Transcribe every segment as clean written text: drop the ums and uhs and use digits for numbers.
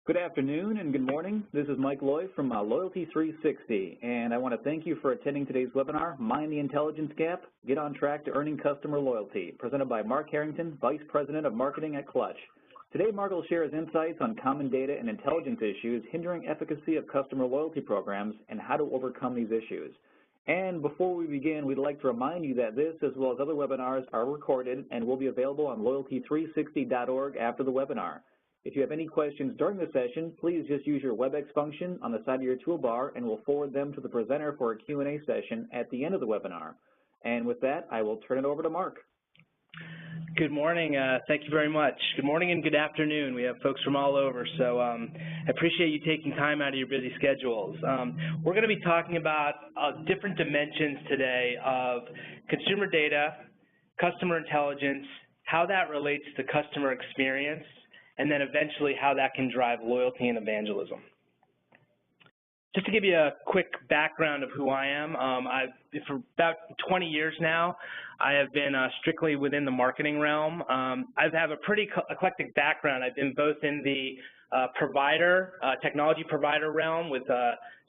Good afternoon and good morning. This is Mike Loy from Loyalty 360, and I want to thank you for attending today's webinar, Mind the Intelligence Gap, Get on Track to Earning Customer Loyalty, presented by Mark Harrington, Vice President of Marketing at Clutch. Today, Mark will share his insights on common data and intelligence issues hindering efficacy of customer loyalty programs and how to overcome these issues. And before we begin, we'd like to remind you that this, as well as other webinars, are recorded and will be available on loyalty360.org after the webinar. If you have any questions during the session, please just use your WebEx function on the side of your toolbar and we'll forward them to the presenter for a Q&A session at the end of the webinar. And with that, I will turn it over to Mark. Good morning. Thank you very much. Good morning and good afternoon. We have folks from all over, so I appreciate you taking time out of your busy schedules. We're going to be talking about different dimensions today of consumer data, customer intelligence, how that relates to customer experience, and then eventually how that can drive loyalty and evangelism. Just to give you a quick background of who I am, for about 20 years now, I have been strictly within the marketing realm. I have a pretty eclectic background. I've been both in the technology provider realm with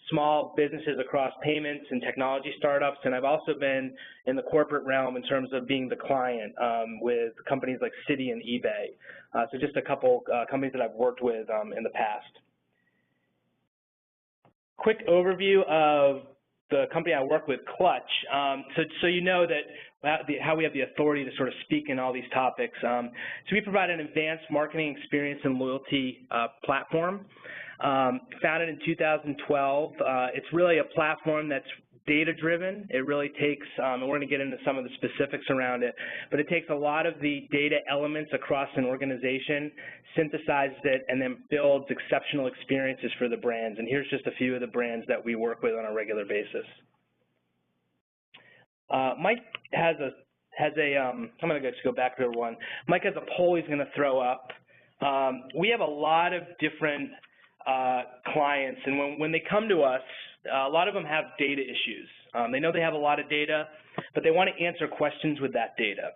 small businesses across payments and technology startups, and I've also been in the corporate realm in terms of being the client with companies like Citi and eBay. So just a couple companies that I've worked with in the past. Quick overview of the company I work with, Clutch. So you know that how we have the authority to sort of speak in all these topics. So we provide an advanced marketing experience and loyalty platform. Founded in 2012. It's really a platform that's data-driven. It really takes, and we're going to get into some of the specifics around it, but it takes a lot of the data elements across an organization, synthesizes it, and then builds exceptional experiences for the brands. And here's just a few of the brands that we work with on a regular basis. Mike has I'm going to just go back to everyone. Mike has a poll he's going to throw up. We have a lot of different clients, and when they come to us, a lot of them have data issues. They know they have a lot of data, but they want to answer questions with that data.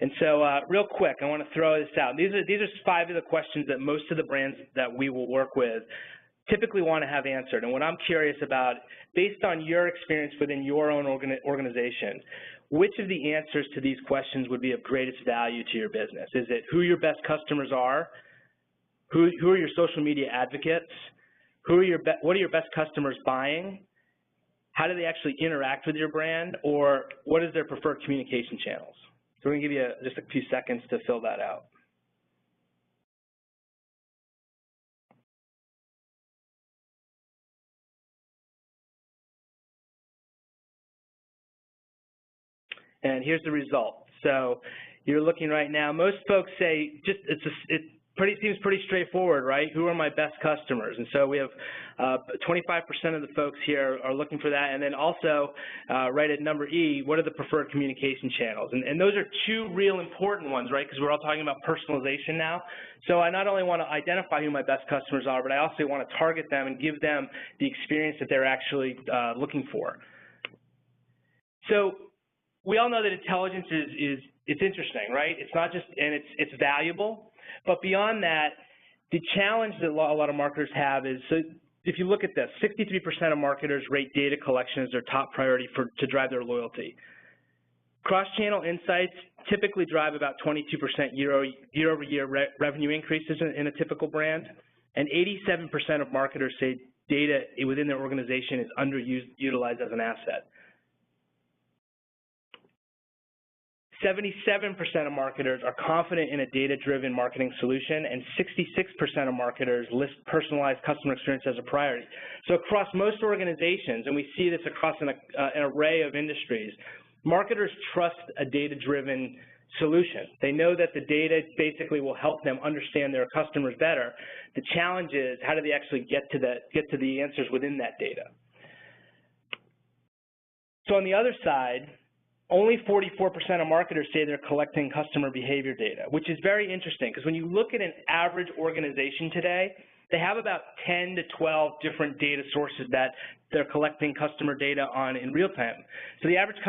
And so real quick, I want to throw this out. These are 5 of the questions that most of the brands that we will work with typically want to have answered. And what I'm curious about, based on your experience within your own organization, which of the answers to these questions would be of greatest value to your business? Is it who your best customers are? Who are your social media advocates? What are your best customers buying? How do they actually interact with your brand? Or what is their preferred communication channels? So we're going to give you just a few seconds to fill that out. And here's the result. So you're looking right now, most folks say seems pretty straightforward, right? Who are my best customers? And so we have 25% of the folks here are looking for that. And then also, right at number E, what are the preferred communication channels? And those are 2 real important ones, right? Because we're all talking about personalization now. So I not only want to identify who my best customers are, but I also want to target them and give them the experience that they're actually looking for. So we all know that intelligence it's interesting, right? It's not just, and it's valuable. But beyond that, the challenge that a lot of marketers have is, so if you look at this, 63% of marketers rate data collection as their top priority to drive their loyalty. Cross-channel insights typically drive about 22% year-over-year revenue increases in a typical brand, and 87% of marketers say data within their organization is underutilized as an asset. 77% of marketers are confident in a data-driven marketing solution, and 66% of marketers list personalized customer experience as a priority. So across most organizations, and we see this across an array of industries, marketers trust a data-driven solution. They know that the data basically will help them understand their customers better. The challenge is, how do they actually get to the answers within that data? So on the other side, only 44% of marketers say they're collecting customer behavior data, which is very interesting because when you look at an average organization today, they have about 10 to 12 different data sources that they're collecting customer data on in real time. So the average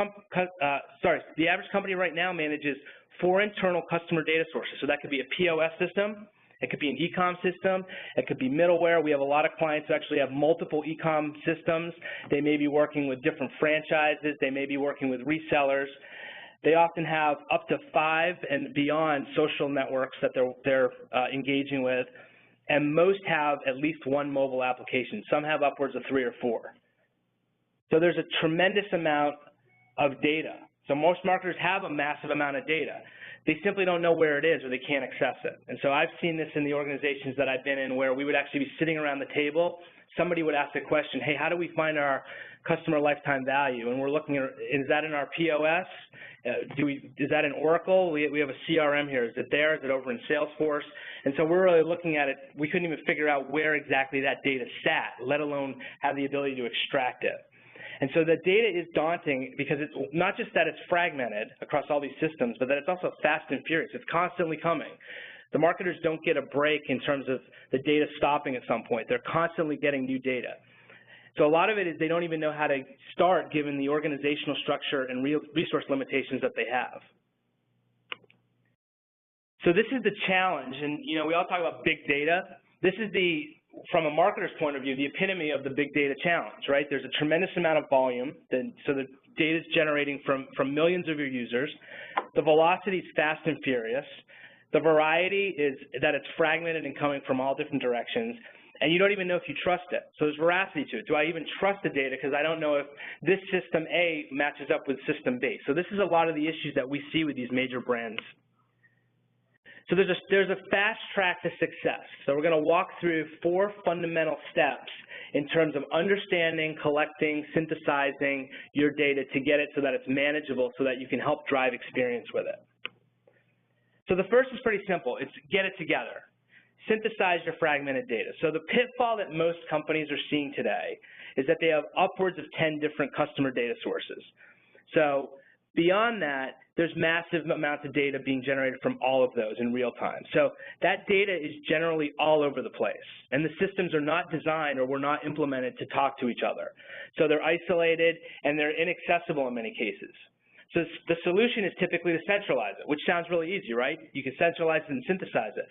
company right now manages 4 internal customer data sources. So that could be a POS system, It could be an e-com system. It could be middleware. We have a lot of clients who actually have multiple e-com systems. They may be working with different franchises. They may be working with resellers. They often have up to 5 and beyond social networks that they're engaging with, and most have at least one mobile application. Some have upwards of 3 or 4. So there's a tremendous amount of data. So most marketers have a massive amount of data. They simply don't know where it is or they can't access it. And so I've seen this in the organizations that I've been in where we would actually be sitting around the table. Somebody would ask a question, hey, how do we find our customer lifetime value? And we're looking at, is that in our POS? Is that in Oracle? We have a CRM here. Is it there? Is it over in Salesforce? And so we're really looking at it. We couldn't even figure out where exactly that data sat, let alone have the ability to extract it. And so the data is daunting because it's not just that it's fragmented across all these systems, but that it's also fast and furious. It's constantly coming. The marketers don't get a break in terms of the data stopping at some point. They're constantly getting new data. So a lot of it is they don't even know how to start given the organizational structure and resource limitations that they have. So this is the challenge, and we all talk about big data. This is from a marketer's point of view, the epitome of the big data challenge, right? There's a tremendous amount of volume, so the data is generating from millions of your users. The velocity is fast and furious. The variety is that it's fragmented and coming from all different directions, and you don't even know if you trust it. So there's veracity to it. Do I even trust the data because I don't know if this system A matches up with system B? So this is a lot of the issues that we see with these major brands. So there's a fast track to success. So we're going to walk through 4 fundamental steps in terms of understanding, collecting, synthesizing your data to get it so that it's manageable so that you can help drive experience with it. So the first is pretty simple. It's get it together. Synthesize your fragmented data. So the pitfall that most companies are seeing today is that they have upwards of 10 different customer data sources. So beyond that, there's massive amounts of data being generated from all of those in real time. So that data is generally all over the place, and the systems are not designed or were not implemented to talk to each other. So they're isolated and they're inaccessible in many cases. So the solution is typically to centralize it, which sounds really easy, right? You can centralize it and synthesize it.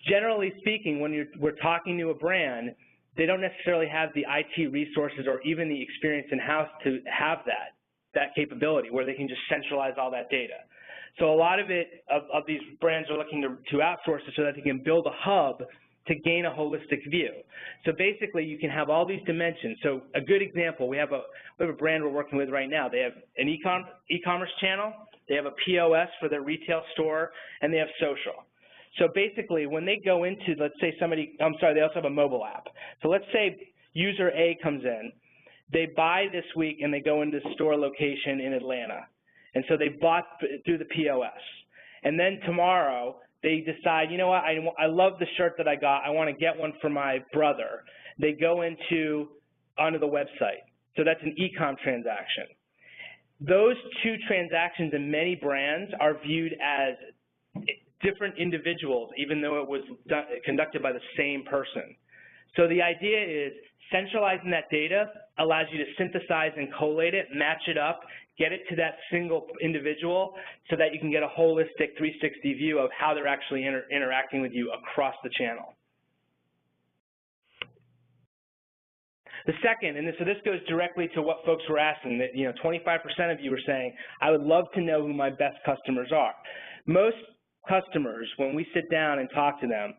Generally speaking, when we're talking to a brand, they don't necessarily have the IT resources or even the experience in-house to have that capability where they can just centralize all that data. So a lot of these brands are looking to outsource it so that they can build a hub to gain a holistic view. So basically, you can have all these dimensions. So a good example, we have a brand we're working with right now. They have an e-commerce channel, they have a POS for their retail store, and they have social. So basically, when they go into, let's say they also have a mobile app. So let's say user A comes in, they buy this week and they go into the store location in Atlanta. And so they bought through the POS. And then tomorrow, they decide, you know what, I love the shirt that I got. I want to get one for my brother. They go onto the website. So that's an e-com transaction. Those 2 transactions in many brands are viewed as different individuals, even though it was conducted by the same person. So the idea is centralizing that data allows you to synthesize and collate it, match it up, get it to that single individual so that you can get a holistic 360 view of how they're actually interacting with you across the channel. The second, and so this goes directly to what folks were asking, that 25% of you were saying, I would love to know who my best customers are. Most customers, when we sit down and talk to them,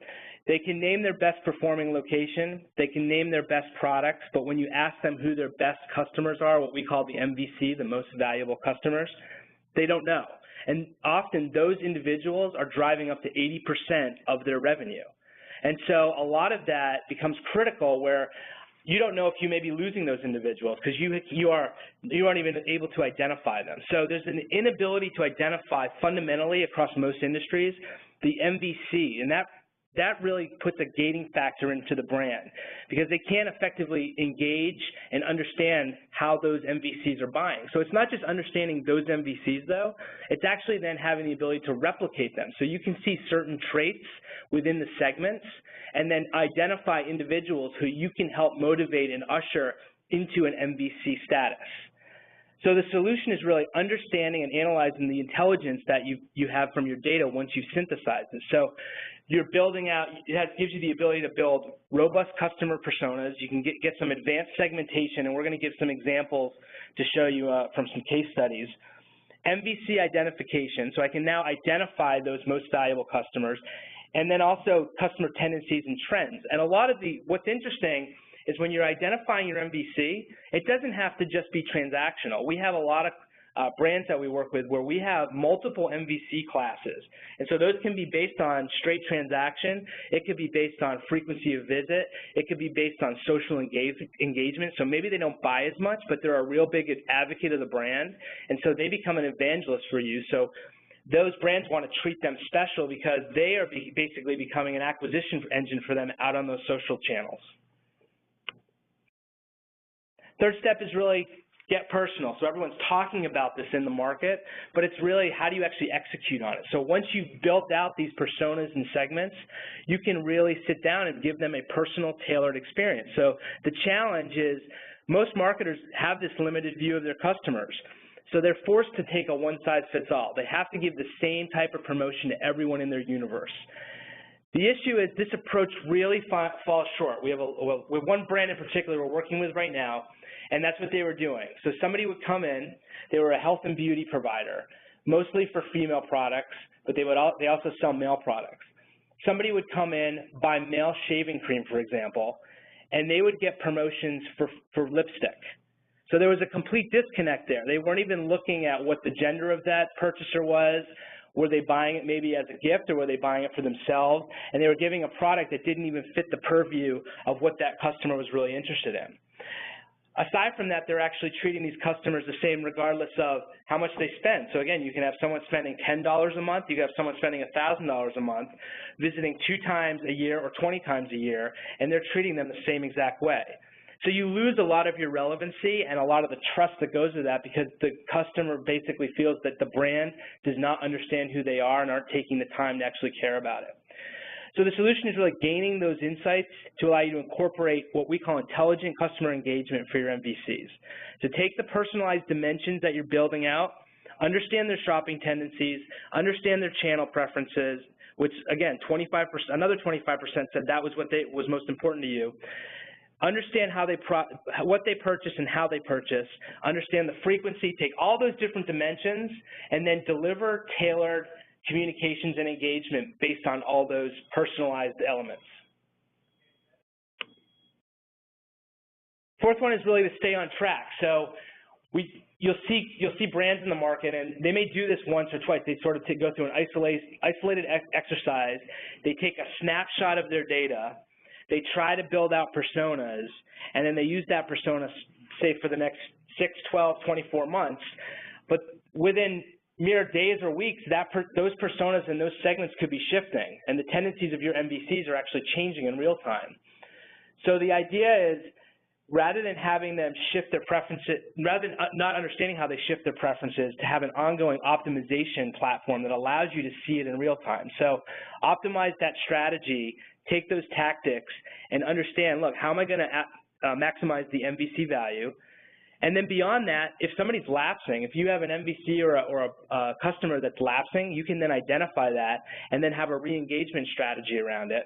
they can name their best performing location, they can name their best products, but when you ask them who their best customers are, what we call the MVC, the most valuable customers, they don't know. And often those individuals are driving up to 80% of their revenue. And so a lot of that becomes critical where you don't know if you may be losing those individuals because you aren't even able to identify them. So there's an inability to identify fundamentally across most industries the MVC, and that really puts a gating factor into the brand because they can't effectively engage and understand how those MVCs are buying. So it's not just understanding those MVCs, though. It's actually then having the ability to replicate them. So you can see certain traits within the segments and then identify individuals who you can help motivate and usher into an MVC status. So the solution is really understanding and analyzing the intelligence that you have from your data once you've synthesized it. So you're building out, gives you the ability to build robust customer personas. You can get some advanced segmentation, and we're going to give some examples to show you from some case studies. MVC identification, so I can now identify those most valuable customers, and then also customer tendencies and trends. And a lot of what's interesting is when you're identifying your MVC, it doesn't have to just be transactional. We have a lot of brands that we work with where we have multiple MVC classes. And so those can be based on straight transaction. It could be based on frequency of visit. It could be based on social engagement. So maybe they don't buy as much, but they're a real big advocate of the brand. And so they become an evangelist for you. So those brands want to treat them special because they are basically becoming an acquisition engine for them out on those social channels. Third step is really get personal. So everyone's talking about this in the market, but it's really how do you actually execute on it. So once you've built out these personas and segments, you can really sit down and give them a personal, tailored experience. So the challenge is most marketers have this limited view of their customers. So they're forced to take a one-size-fits-all. They have to give the same type of promotion to everyone in their universe. The issue is this approach really falls short. We have one brand in particular we're working with right now, and that's what they were doing. So somebody would come in, they were a health and beauty provider, mostly for female products, but they also sell male products. Somebody would come in, buy male shaving cream, for example, and they would get promotions for lipstick. So there was a complete disconnect there. They weren't even looking at what the gender of that purchaser was. Were they buying it maybe as a gift, or were they buying it for themselves? And they were giving a product that didn't even fit the purview of what that customer was really interested in. Aside from that, they're actually treating these customers the same regardless of how much they spend. So again, you can have someone spending $10 a month, you can have someone spending $1,000 a month, visiting 2 times a year or 20 times a year, and they're treating them the same exact way. So you lose a lot of your relevancy and a lot of the trust that goes with that because the customer basically feels that the brand does not understand who they are and aren't taking the time to actually care about it. So the solution is really gaining those insights to allow you to incorporate what we call intelligent customer engagement for your MVCs. So take the personalized dimensions that you're building out, understand their shopping tendencies, understand their channel preferences, which again, another 25% said that was what was most important to you. Understand what they purchase and how they purchase, understand the frequency, take all those different dimensions, and then deliver tailored communications and engagement based on all those personalized elements. Fourth one is really to stay on track. So you'll see brands in the market, and they may do this once or twice. They sort of go through an isolated exercise. They take a snapshot of their data. They try to build out personas, and then they use that persona, say, for the next 6, 12, 24 months. But within mere days or weeks, those personas and those segments could be shifting, and the tendencies of your MVCs are actually changing in real time. So the idea is, rather than having them shift their preferences, rather than not understanding how they shift their preferences, to have an ongoing optimization platform that allows you to see it in real time. So optimize that strategy, take those tactics, and understand, look, how am I going to maximize the MVC value? And then beyond that, if somebody's lapsing, if you have an MVC or a customer that's lapsing, you can then identify that and then have a re-engagement strategy around it.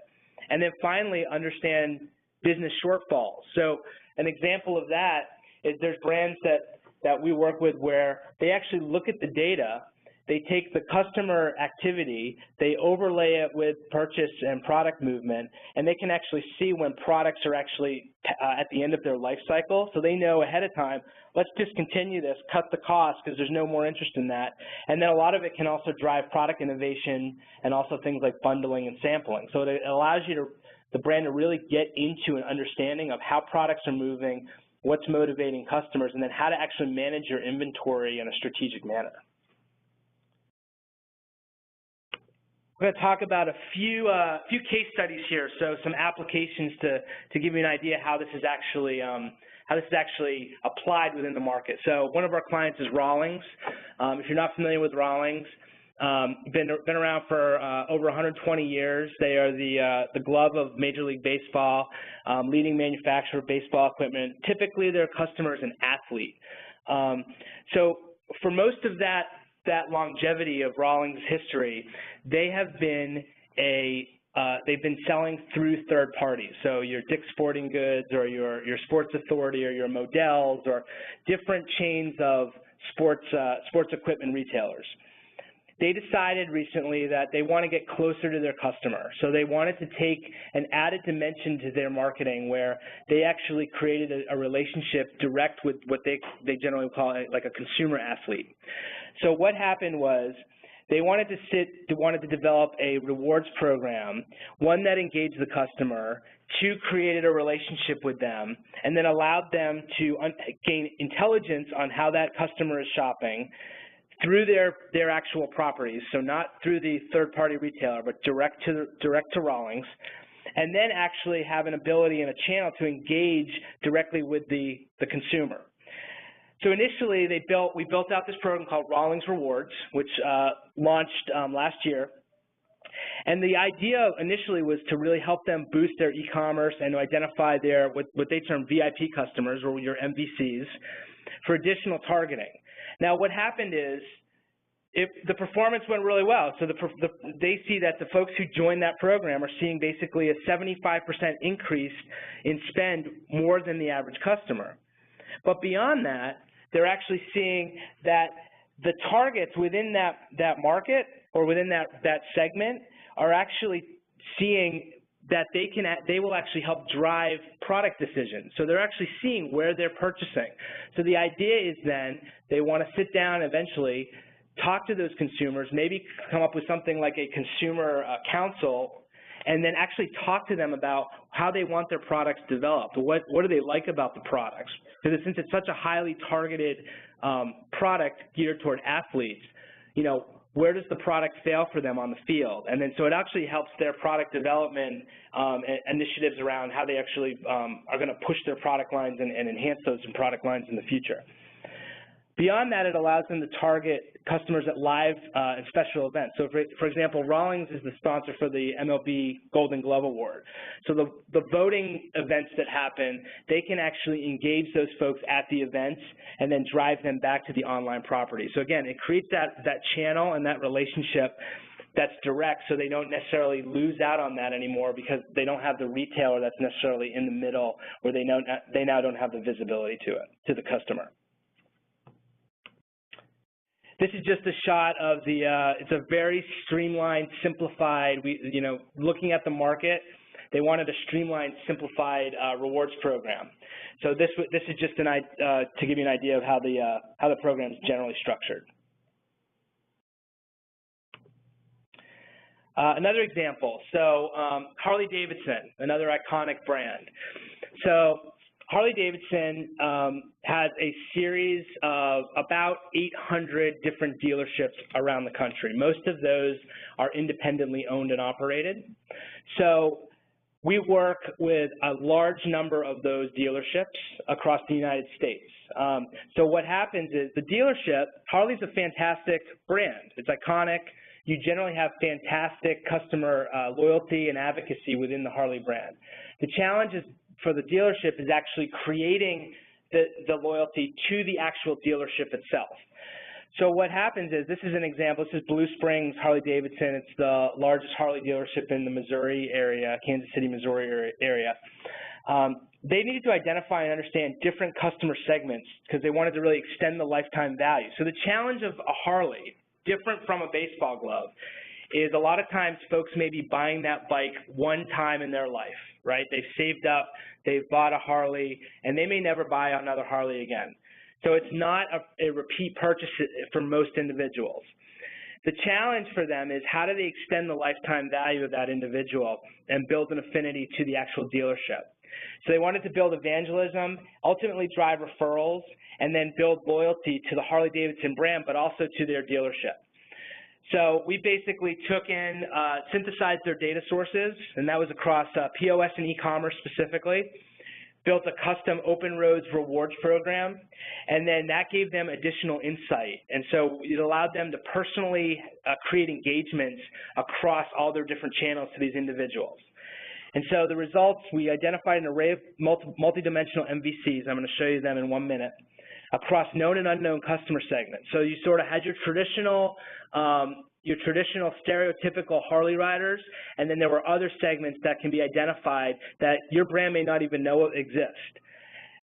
And then finally, understand business shortfalls. So an example of that is there's brands that we work with where they actually look at the data, they take the customer activity, they overlay it with purchase and product movement, and they can actually see when products are actually at the end of their life cycle. So they know ahead of time, let's discontinue this, cut the cost because there's no more interest in that. And then a lot of it can also drive product innovation and also things like bundling and sampling. So it allows you the brand to really get into an understanding of how products are moving, what's motivating customers, and then how to actually manage your inventory in a strategic manner. We're going to talk about a few case studies here, so some applications to give you an idea how this is actually applied within the market. So one of our clients is Rawlings. If you're not familiar with Rawlings, been around for over 120 years. They are the glove of Major League Baseball, leading manufacturer of baseball equipment. Typically, their customer is an athlete. So for most of that longevity of Rawlings history, they've been selling through third parties. So your Dick's Sporting Goods or your Sports Authority or your Modell's or different chains of sports equipment retailers. They decided recently that they want to get closer to their customer. So they wanted to take an added dimension to their marketing where they actually created a relationship direct with what they generally call like a consumer athlete. So what happened was they wanted to develop a rewards program, one that engaged the customer, two, created a relationship with them, and then allowed them to gain intelligence on how that customer is shopping through their actual properties, so not through the third-party retailer, but direct to Rawlings, and then actually have an ability and a channel to engage directly with the consumer. So initially, we built out this program called Rawlings Rewards, which launched last year. And the idea initially was to really help them boost their e-commerce and to identify their what they term VIP customers, or your MVCs, for additional targeting. Now, what happened is the performance went really well. So they see that the folks who joined that program are seeing basically a 75% increase in spend more than the average customer. But beyond that, they're actually seeing that the targets within that market or within that segment are actually seeing that they will actually help drive product decisions. So they're actually seeing where they're purchasing. So the idea is then they want to sit down eventually, talk to those consumers, maybe come up with something like a consumer council, and then actually talk to them about how they want their products developed. What do they like about the products? Because since it's such a highly targeted product geared toward athletes, where does the product fail for them on the field? And then so it actually helps their product development initiatives around how they actually are going to push their product lines and enhance those product lines in the future. Beyond that, it allows them to target customers at live and special events. So, for example, Rawlings is the sponsor for the MLB Golden Glove Award. So the voting events that happen, they can actually engage those folks at the events and then drive them back to the online property. So again, it creates that channel and that relationship that's direct, so they don't necessarily lose out on that anymore because they don't have the retailer that's necessarily in the middle where they now don't have the visibility to the customer. This is just a shot of it's a very streamlined, simplified, looking at the market, they wanted a streamlined, simplified rewards program. So this is just to give you an idea of how the program is generally structured. Another example, so Harley Davidson, another iconic brand. So Harley Davidson has a series of about 800 different dealerships around the country. Most of those are independently owned and operated. So we work with a large number of those dealerships across the United States. So what happens is the dealership, Harley's a fantastic brand. It's iconic. You generally have fantastic customer loyalty and advocacy within the Harley brand. The challenge is for the dealership is actually creating the loyalty to the actual dealership itself. So what happens is, this is an example, this is Blue Springs Harley Davidson. It's the largest Harley dealership in the Missouri area, Kansas City, Missouri area. They needed to identify and understand different customer segments because they wanted to really extend the lifetime value. So the challenge of a Harley, different from a baseball glove, is a lot of times folks may be buying that bike one time in their life, right? They've saved up, they've bought a Harley, and they may never buy another Harley again. So it's not a repeat purchase for most individuals. The challenge for them is how do they extend the lifetime value of that individual and build an affinity to the actual dealership. So they wanted to build evangelism, ultimately drive referrals, and then build loyalty to the Harley Davidson brand, but also to their dealership. So we basically took in, synthesized their data sources, and that was across POS and e-commerce specifically, built a custom open roads rewards program, and then that gave them additional insight. And so it allowed them to personally create engagements across all their different channels to these individuals. And so the results, we identified an array of multidimensional MVCs. I'm going to show you them in 1 minute. across known and unknown customer segments. So you sort of had your traditional stereotypical Harley riders, and then there were other segments that can be identified that your brand may not even know exist.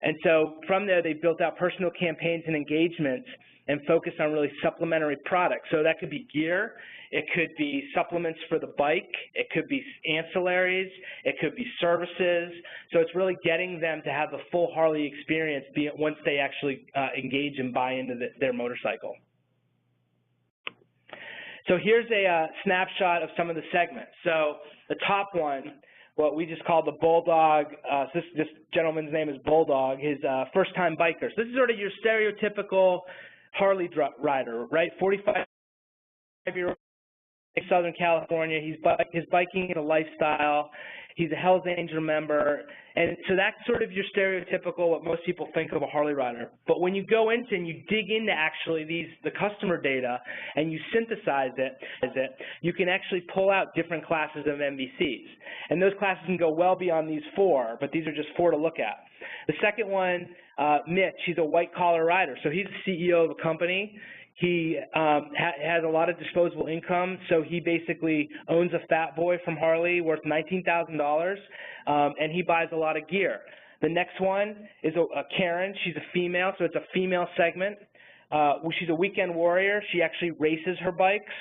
And so from there, they built out personal campaigns and engagements and focused on really supplementary products. So that could be gear, it could be supplements for the bike, it could be ancillaries, it could be services. So it's really getting them to have the full Harley experience once they actually engage and buy into their motorcycle. So here's a snapshot of some of the segments. So the top one, what we just call the Bulldog, this gentleman's name is Bulldog, his first-time biker. So this is sort of your stereotypical Harley rider, right? 45-year-old, Southern California. His biking is a lifestyle. He's a Hell's Angel member. And so that's sort of your stereotypical, what most people think of a Harley rider. But when you go into and you dig into actually the customer data and you synthesize it, you can actually pull out different classes of MVCs. And those classes can go well beyond these 4, but these are just 4 to look at. The second one, Mitch, he's a white-collar rider. So he's the CEO of a company. He has a lot of disposable income, so he basically owns a Fat Boy from Harley worth $19,000, and he buys a lot of gear. The next one is a Karen. She's a female, so it's a female segment. She's a weekend warrior. She actually races her bikes,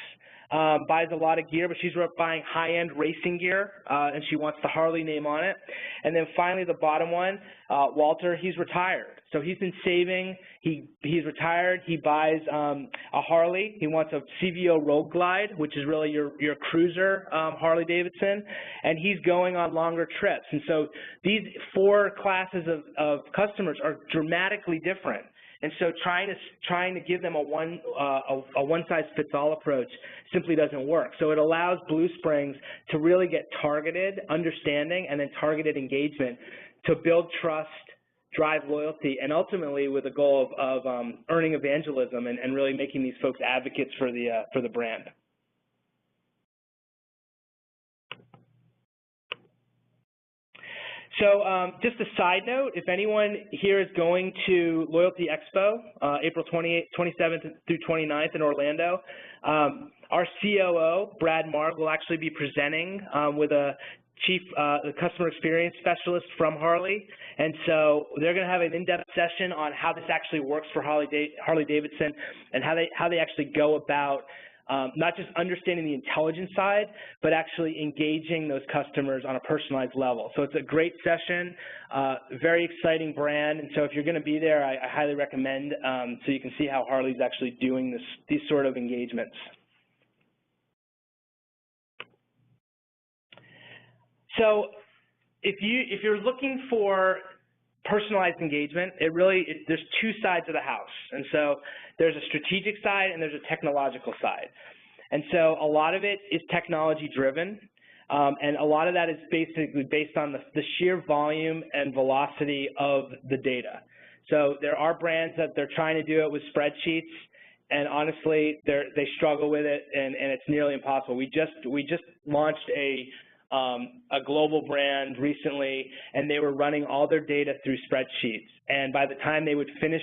buys a lot of gear, but she's buying high-end racing gear, and she wants the Harley name on it. And then finally, the bottom one, Walter, he's retired. So he's been saving. He's retired. He buys a Harley. He wants a CVO Road Glide, which is really your cruiser Harley Davidson, and he's going on longer trips. And so these 4 classes of customers are dramatically different. And so trying to give them a one-size-fits-all approach simply doesn't work. So it allows Blue Springs to really get targeted understanding and then targeted engagement to build trust, drive loyalty, and ultimately with the goal of earning evangelism and really making these folks advocates for the brand. So just a side note, if anyone here is going to Loyalty Expo, April 27th through 29th in Orlando, our COO, Brad Mark, will actually be presenting with a chief customer experience specialist from Harley. And so they're going to have an in-depth session on how this actually works for Harley Davidson and how they actually go about not just understanding the intelligence side, but actually engaging those customers on a personalized level. So it's a great session, very exciting brand. And so if you're going to be there, I highly recommend so you can see how Harley's actually doing these sort of engagements. So if you're looking for personalized engagement, there's 2 sides of the house. And so there's a strategic side and there's a technological side. And so a lot of it is technology driven, and a lot of that is basically based on the sheer volume and velocity of the data. So there are brands that they're trying to do it with spreadsheets, and honestly, they struggle with it, and it's nearly impossible. We just launched a global brand recently, and they were running all their data through spreadsheets. And by the time they would finish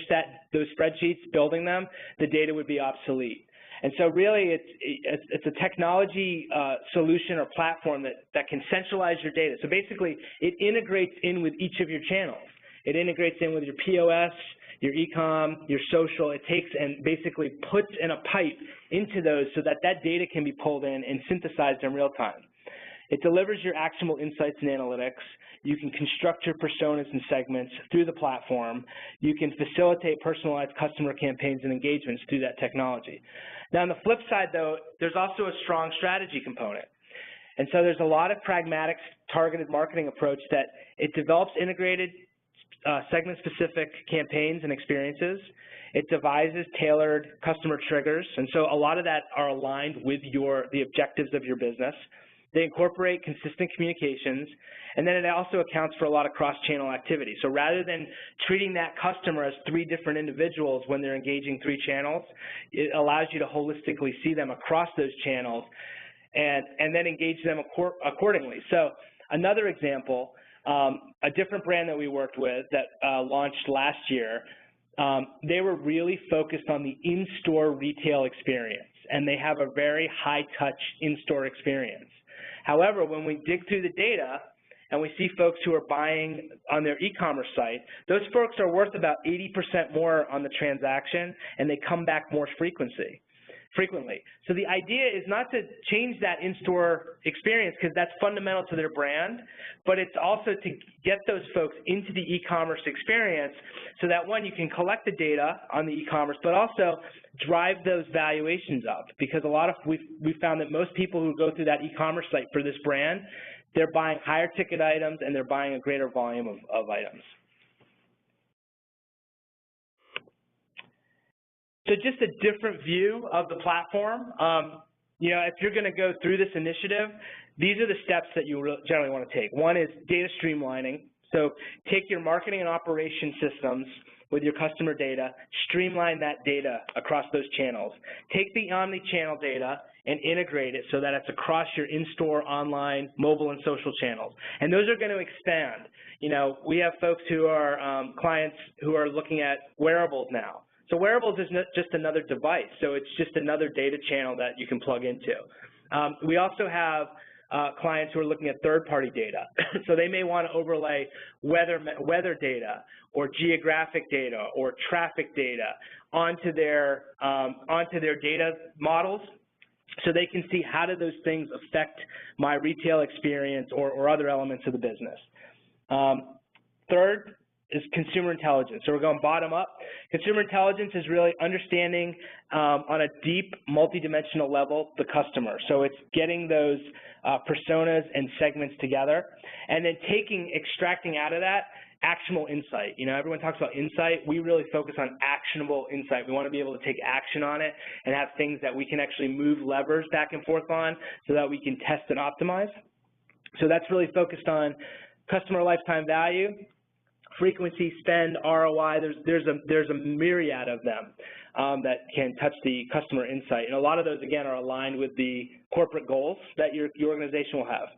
those spreadsheets, building them, the data would be obsolete. And so really, it's a technology solution or platform that can centralize your data. So basically, it integrates in with each of your channels. It integrates in with your POS, your e-com, your social. It takes and basically puts in a pipe into those so that data can be pulled in and synthesized in real time. It delivers your actionable insights and analytics. You can construct your personas and segments through the platform. You can facilitate personalized customer campaigns and engagements through that technology. Now, on the flip side, though, there's also a strong strategy component. And so there's a lot of pragmatic, targeted marketing approach that it develops integrated segment-specific campaigns and experiences. It devises tailored customer triggers. And so a lot of that are aligned with the objectives of your business. They incorporate consistent communications, and then it also accounts for a lot of cross-channel activity. So rather than treating that customer as 3 different individuals when they're engaging 3 channels, it allows you to holistically see them across those channels and then engage them accordingly. So another example, a different brand that we worked with that launched last year, they were really focused on the in-store retail experience, and they have a very high-touch in-store experience. However, when we dig through the data and we see folks who are buying on their e-commerce site, those folks are worth about 80% more on the transaction, and they come back more frequently. So the idea is not to change that in-store experience, because that's fundamental to their brand, but it's also to get those folks into the e-commerce experience so that, one, you can collect the data on the e-commerce, but also drive those valuations up, because we've found that most people who go through that e-commerce site for this brand, they're buying higher ticket items and they're buying a greater volume of items. So just a different view of the platform. If you're going to go through this initiative, these are the steps that you generally want to take. One is data streamlining. So take your marketing and operation systems with your customer data, streamline that data across those channels. Take the omni-channel data and integrate it so that it's across your in-store, online, mobile, and social channels. And those are going to expand. We have folks who are clients who are looking at wearables now. So wearables is not just another device, so it's just another data channel that you can plug into. We also have clients who are looking at third-party data. So they may want to overlay weather data or geographic data or traffic data onto their data models, so they can see how do those things affect my retail experience or other elements of the business. Third is consumer intelligence. So we're going bottom up. Consumer intelligence is really understanding on a deep, multidimensional level the customer. So it's getting those personas and segments together, and then extracting out of that actionable insight. Everyone talks about insight. We really focus on actionable insight. We want to be able to take action on it and have things that we can actually move levers back and forth on so that we can test and optimize. So that's really focused on customer lifetime value, frequency, spend, ROI. There's a myriad of them that can touch the customer insight. And a lot of those, again, are aligned with the corporate goals that your organization will have.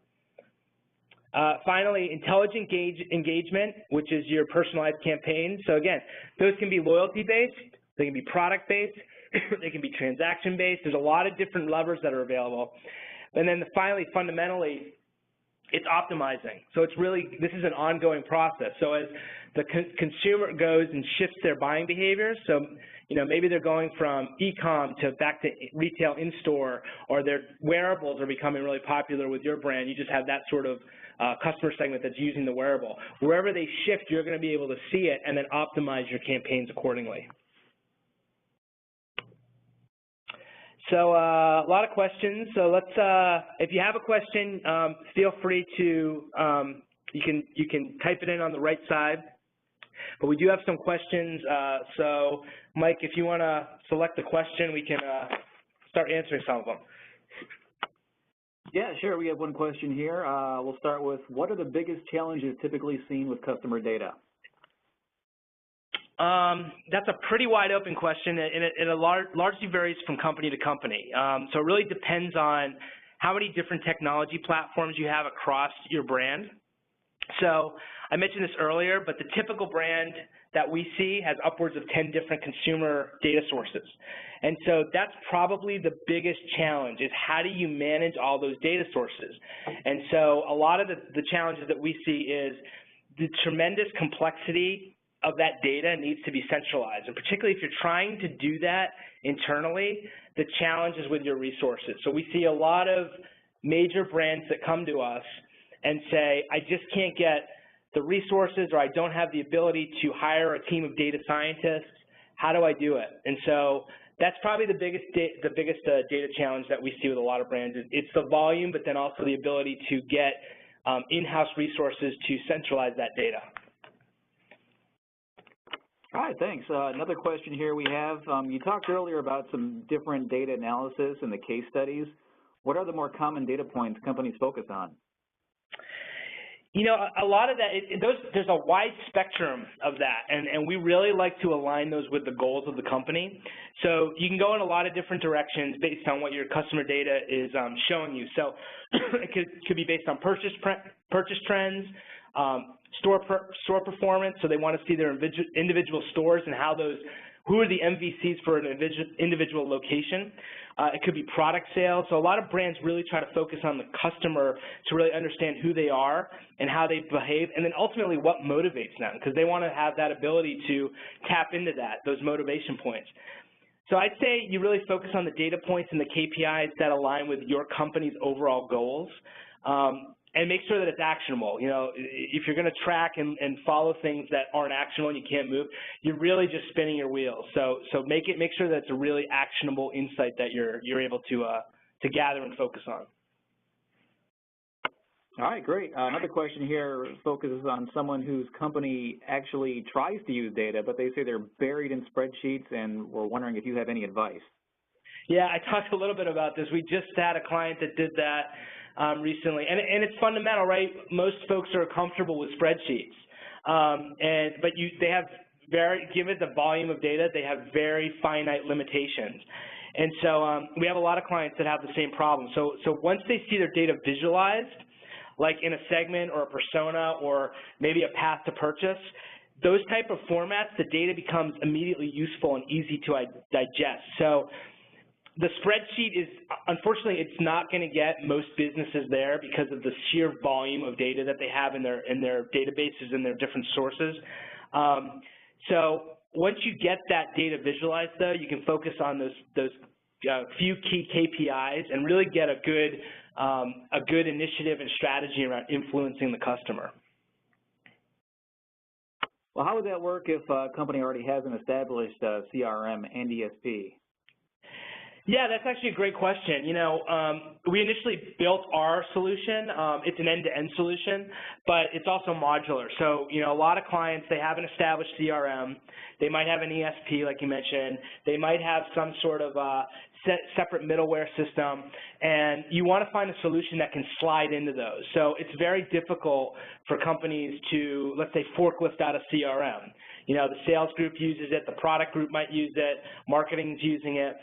Finally, intelligent engagement, which is your personalized campaign. So again, those can be loyalty-based, they can be product-based, they can be transaction-based. There's a lot of different levers that are available. And then finally, fundamentally, it's optimizing. So this is an ongoing process. So as the consumer goes and shifts their buying behaviors, so maybe they're going from e-com back to retail in-store, or their wearables are becoming really popular with your brand. You just have that sort of customer segment that's using the wearable. Wherever they shift, you're going to be able to see it and then optimize your campaigns accordingly. So a lot of questions. So let's, if you have a question, feel free to, you can type it in on the right side. But we do have some questions. So Mike, if you want to select the question, we can start answering some of them. Yeah, sure. We have one question here. We'll start with, what are the biggest challenges typically seen with customer data? That's a pretty wide open question, and it largely varies from company to company. So it really depends on how many different technology platforms you have across your brand. So I mentioned this earlier, but the typical brand that we see has upwards of 10 different consumer data sources. And so that's probably the biggest challenge, is how do you manage all those data sources? And so a lot of the challenges that we see is the tremendous complexity of that data needs to be centralized. And particularly if you're trying to do that internally, the challenge is with your resources. So we see a lot of major brands that come to us and say, I just can't get the resources, or I don't have the ability to hire a team of data scientists. How do I do it? And so that's probably the biggest data challenge that we see with a lot of brands. It's the volume, but then also the ability to get in-house resources to centralize that data. All right, thanks. Another question here we have. You talked earlier about some different data analysis and the case studies. What are the more common data points companies focus on? A lot of that, there's a wide spectrum of that, and we really like to align those with the goals of the company. So you can go in a lot of different directions based on what your customer data is showing you. So it could be based on purchase purchase trends, store performance, so they want to see their individual stores and who are the MVCs for an individual location. It could be product sales. So a lot of brands really try to focus on the customer to really understand who they are and how they behave, and then ultimately what motivates them, because they want to have that ability to tap into those motivation points. So I'd say you really focus on the data points and the KPIs that align with your company's overall goals. And make sure that it's actionable. You know, if you're going to track and follow things that aren't actionable and you can't move, you're really just spinning your wheels. So make sure that it's a really actionable insight that you're able to gather and focus on. All right, great. Another question here focuses on someone whose company actually tries to use data, but they say they're buried in spreadsheets, and we're wondering if you have any advice. Yeah, I talked a little bit about this. We just had a client that did that recently, and it's fundamental, right? Most folks are comfortable with spreadsheets, but they have given the volume of data, they have very finite limitations, and so we have a lot of clients that have the same problem. So once they see their data visualized, like in a segment or a persona or maybe a path to purchase, those type of formats, the data becomes immediately useful and easy to digest. So the spreadsheet is, unfortunately, it's not going to get most businesses there because of the sheer volume of data that they have in their databases and their different sources. So once you get that data visualized, though, you can focus on those few key KPIs and really get a good initiative and strategy around influencing the customer. Well, how would that work if a company already has an established CRM and ESP? Yeah, that's actually a great question. You know, we initially built our solution. It's an end-to-end solution, but it's also modular. So, you know, a lot of clients, they have an established CRM. They might have an ESP, like you mentioned. They might have some sort of separate middleware system, and you want to find a solution that can slide into those. So it's very difficult for companies to, let's say, forklift out a CRM. You know, the sales group uses it, the product group might use it, marketing's using it.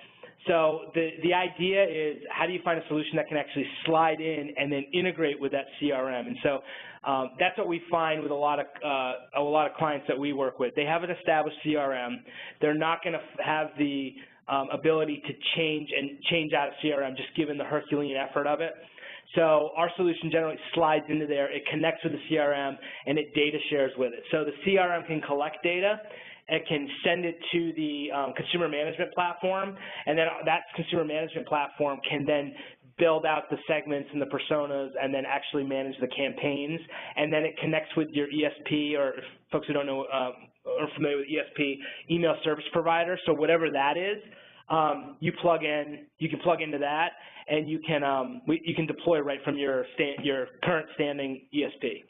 So the idea is, how do you find a solution that can actually slide in and then integrate with that CRM? And so that's what we find with a lot of clients that we work with. They have an established CRM. They're not going to have the ability to change out a CRM, just given the Herculean effort of it. So our solution generally slides into there. It connects with the CRM, and it data shares with it. So the CRM can collect data. It can send it to the consumer management platform, and then that consumer management platform can then build out the segments and the personas and then actually manage the campaigns, and then it connects with your ESP, or if folks who don't know are familiar with ESP, email service provider. So whatever that is, you can plug into that, and you can deploy right from your current standing ESP.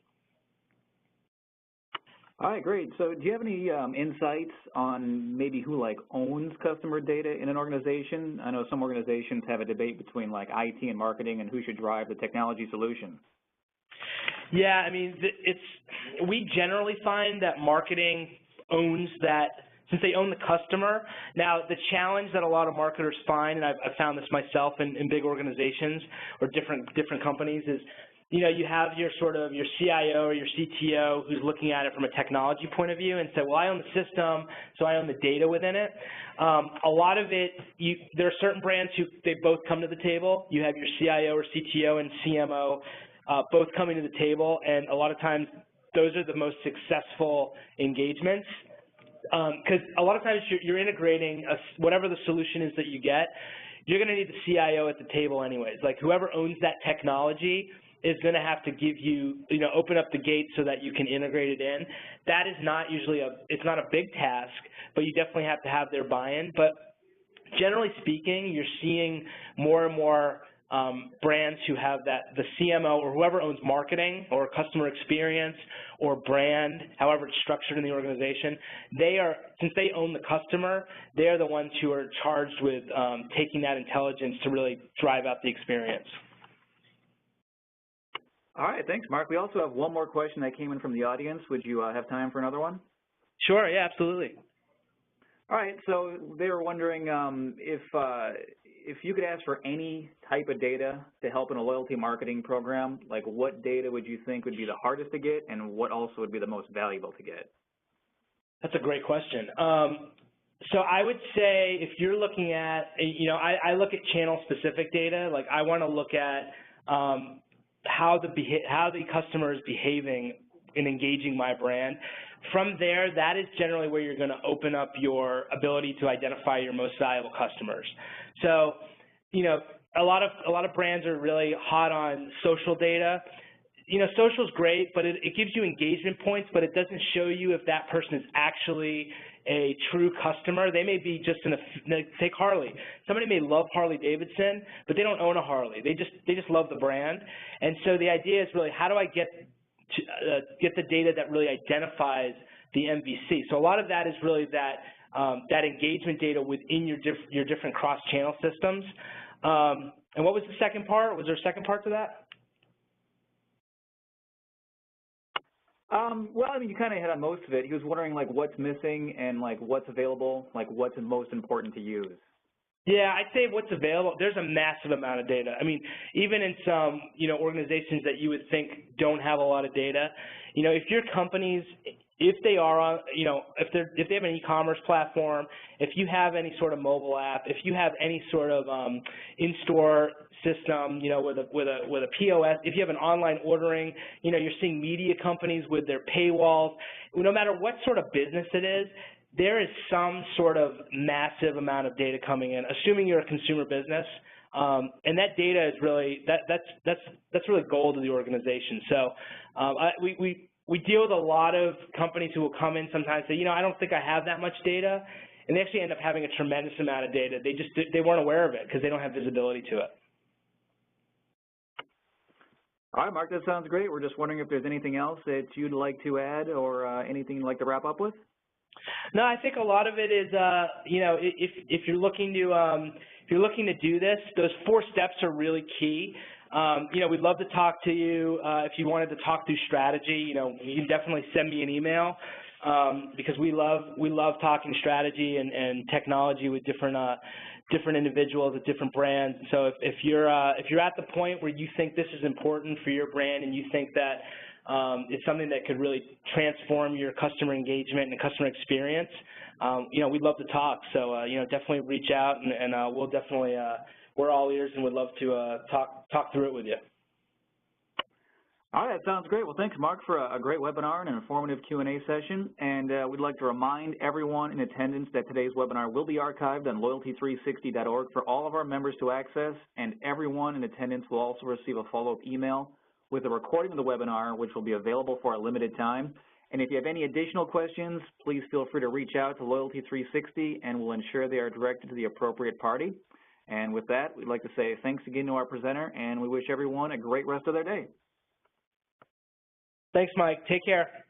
All right, great. So do you have any insights on maybe who owns customer data in an organization? I know some organizations have a debate between IT and marketing and who should drive the technology solution. Yeah, I mean, we generally find that marketing owns that, since they own the customer. Now, the challenge that a lot of marketers find, and I've found this myself in big organizations or different companies, is, you know, you have your CIO or your CTO who's looking at it from a technology point of view and say, well, I own the system, so I own the data within it. A lot of it, there are certain brands who they both come to the table. You have your CIO or CTO and CMO both coming to the table, and a lot of times those are the most successful engagements. Because a lot of times you're integrating whatever the solution is that you get, you're going to need the CIO at the table anyways. Like, whoever owns that technology is going to have to give you, open up the gate so that you can integrate it in. That is not usually it's not a big task, but you definitely have to have their buy-in. But generally speaking, you're seeing more and more brands who have the CMO or whoever owns marketing or customer experience or brand, however it's structured in the organization, since they own the customer, they're the ones who are charged with taking that intelligence to really drive out the experience. All right, thanks, Mark. We also have one more question that came in from the audience. Would you have time for another one? Sure, yeah, absolutely. All right, so they were wondering if if you could ask for any type of data to help in a loyalty marketing program, like what data would you think would be the hardest to get and what also would be the most valuable to get? That's a great question. So I would say if you're looking at, I look at channel-specific data. Like I want to look at how the customer is behaving in engaging my brand. From there, that is generally where you're going to open up your ability to identify your most valuable customers. So, a lot of brands are really hot on social data. Social's great, but it gives you engagement points, but it doesn't show you if that person is actually a true customer. They may be just take Harley. Somebody may love Harley Davidson, but they don't own a Harley. They just love the brand. And so the idea is really, how do I get the data that really identifies the MVC? So a lot of that is really that engagement data within your different cross-channel systems. And what was the second part? Was there a second part to that? Well, I mean, you kind of hit on most of it. He was wondering, like, what's missing and, like, what's available, like, what's most important to use. Yeah, I'd say what's available, there's a massive amount of data. I mean, even in some, organizations that you would think don't have a lot of data, if your companies, if they are on, if they have an e-commerce platform, if you have any sort of mobile app, if you have any sort of in-store system, with a POS, if you have an online ordering, you're seeing media companies with their paywalls. No matter what sort of business it is, there is some sort of massive amount of data coming in, assuming you're a consumer business, and that data is really that's really gold to the organization. So we deal with a lot of companies who will come in sometimes and say, I don't think I have that much data, and they actually end up having a tremendous amount of data. They weren't aware of it because they don't have visibility to it. All right, Mark, that sounds great. We're just wondering if there's anything else that you'd like to add or anything you'd like to wrap up with? No, I think a lot of it is, if you're looking to do this, those 4 steps are really key. We'd love to talk to you. If you wanted to talk through strategy, you can definitely send me an email because we love talking strategy and technology with different individuals at different brands. So if you're at the point where you think this is important for your brand and you think that it's something that could really transform your customer engagement and customer experience, we'd love to talk. So, definitely reach out and we'll definitely, we're all ears and would love to talk through it with you. All right, that sounds great. Well, thanks, Mark, for a great webinar and an informative Q&A session. And we'd like to remind everyone in attendance that today's webinar will be archived on loyalty360.org for all of our members to access, and everyone in attendance will also receive a follow-up email with a recording of the webinar, which will be available for a limited time. And if you have any additional questions, please feel free to reach out to Loyalty360, and we'll ensure they are directed to the appropriate party. And with that, we'd like to say thanks again to our presenter, and we wish everyone a great rest of their day. Thanks, Mike. Take care.